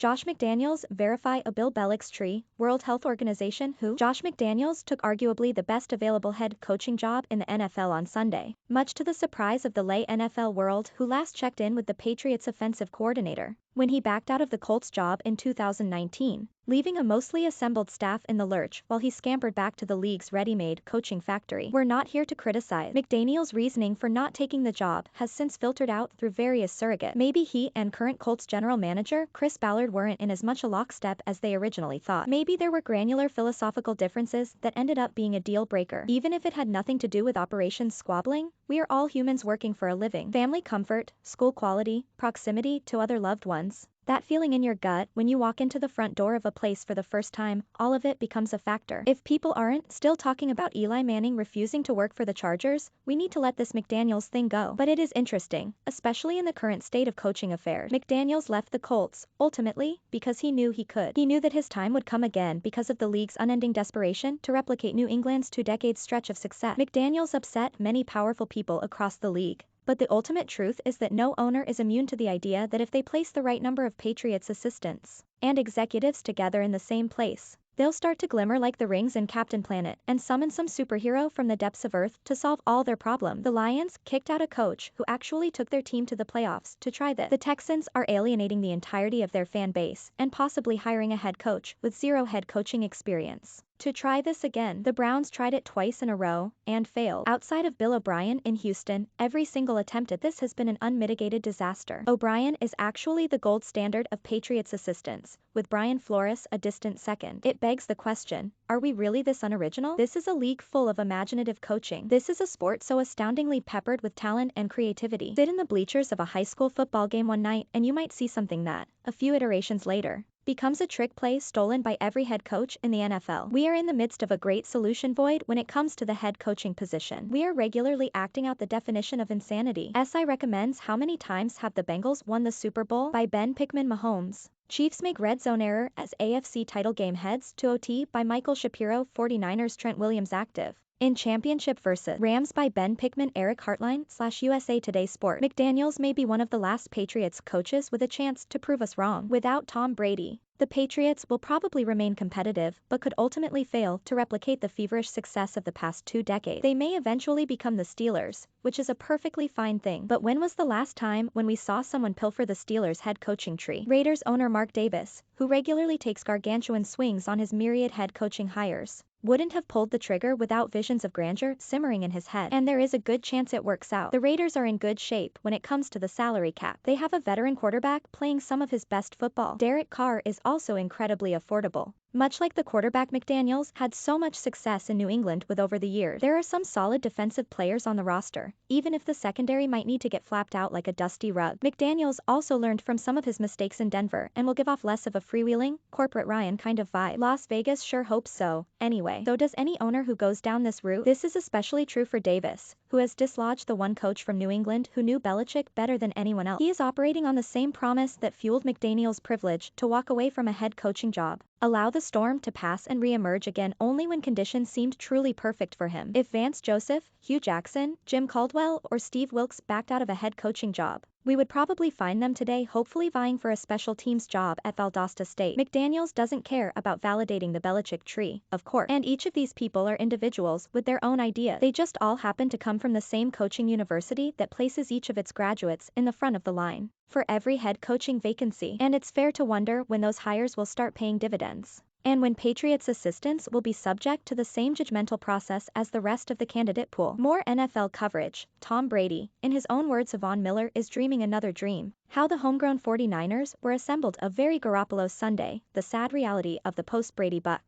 Josh McDaniels, verify a Bill Bellick's tree, World Health Organization WHO. Josh McDaniels took arguably the best available head coaching job in the NFL on Sunday, much to the surprise of the lay NFL world who last checked in with the Patriots offensive coordinator when he backed out of the Colts job in 2019, leaving a mostly assembled staff in the lurch while he scampered back to the league's ready-made coaching factory. We're not here to criticize. McDaniels' reasoning for not taking the job has since filtered out through various surrogates. Maybe he and current Colts general manager Chris Ballard weren't in as much a lockstep as they originally thought. Maybe there were granular philosophical differences that ended up being a deal breaker. Even if it had nothing to do with Operation Squabbling, we are all humans working for a living. Family comfort, school quality, proximity to other loved ones. That feeling in your gut when you walk into the front door of a place for the first time, all of it becomes a factor. If people aren't still talking about Eli Manning refusing to work for the Chargers, we need to let this McDaniels thing go. But it is interesting, especially in the current state of coaching affairs. McDaniels left the Colts, ultimately, because he knew he could. He knew that his time would come again because of the league's unending desperation to replicate New England's 2-decade stretch of success. McDaniels upset many powerful people across the league. But the ultimate truth is that no owner is immune to the idea that if they place the right number of Patriots assistants and executives together in the same place, they'll start to glimmer like the rings in Captain Planet and summon some superhero from the depths of Earth to solve all their problems. The Lions kicked out a coach who actually took their team to the playoffs to try this. The Texans are alienating the entirety of their fan base and possibly hiring a head coach with zero head coaching experience to try this again. The Browns tried it twice in a row and failed. Outside of Bill O'Brien in Houston, every single attempt at this has been an unmitigated disaster. O'Brien is actually the gold standard of Patriots assistants, with Brian Flores a distant second. It begs the question, are we really this unoriginal? This is a league full of imaginative coaching. This is a sport so astoundingly peppered with talent and creativity. Sit in the bleachers of a high school football game one night and you might see something that, a few iterations later, becomes a trick play stolen by every head coach in the NFL. We are in the midst of a great solution void when it comes to the head coaching position. We are regularly acting out the definition of insanity. SI recommends how many times have the Bengals won the Super Bowl by Ben Pickman Mahomes. Chiefs make red zone error as AFC title game heads to OT by Michael Shapiro. 49ers Trent Williams active in championship versus Rams by Ben Pickman. Eric Hartline / USA Today Sport. McDaniels may be one of the last Patriots coaches with a chance to prove us wrong. Without Tom Brady, the Patriots will probably remain competitive, but could ultimately fail to replicate the feverish success of the past 2 decades. They may eventually become the Steelers, which is a perfectly fine thing. But when was the last time when we saw someone pilfer the Steelers' head coaching tree? Raiders owner Mark Davis, who regularly takes gargantuan swings on his myriad head coaching hires, wouldn't have pulled the trigger without visions of grandeur simmering in his head. And there is a good chance it works out. The Raiders are in good shape when it comes to the salary cap. They have a veteran quarterback playing some of his best football. Derek Carr is also incredibly affordable. Much like the quarterback McDaniels had so much success in New England with over the years. There are some solid defensive players on the roster, even if the secondary might need to get flapped out like a dusty rug. McDaniels also learned from some of his mistakes in Denver and will give off less of a freewheeling, corporate Ryan kind of vibe. Las Vegas sure hopes so, anyway. Though does any owner who goes down this route? This is especially true for Davis, who has dislodged the one coach from New England who knew Belichick better than anyone else. He is operating on the same promise that fueled McDaniels' privilege to walk away from a head coaching job. Allow the storm to pass and re-emerge again only when conditions seemed truly perfect for him. If Vance Joseph, Hugh Jackson, Jim Caldwell, or Steve Wilks backed out of a head coaching job, we would probably find them today hopefully vying for a special teams job at Valdosta State. McDaniels doesn't care about validating the Belichick tree, of course. And each of these people are individuals with their own ideas. They just all happen to come from the same coaching university that places each of its graduates in the front of the line for every head coaching vacancy. And it's fair to wonder when those hires will start paying dividends. And when Patriots assistants will be subject to the same judgmental process as the rest of the candidate pool. More NFL coverage. Tom Brady, in his own words, Von Miller is dreaming another dream. How the homegrown 49ers were assembled a very Garoppolo Sunday, the sad reality of the post-Brady Bucks.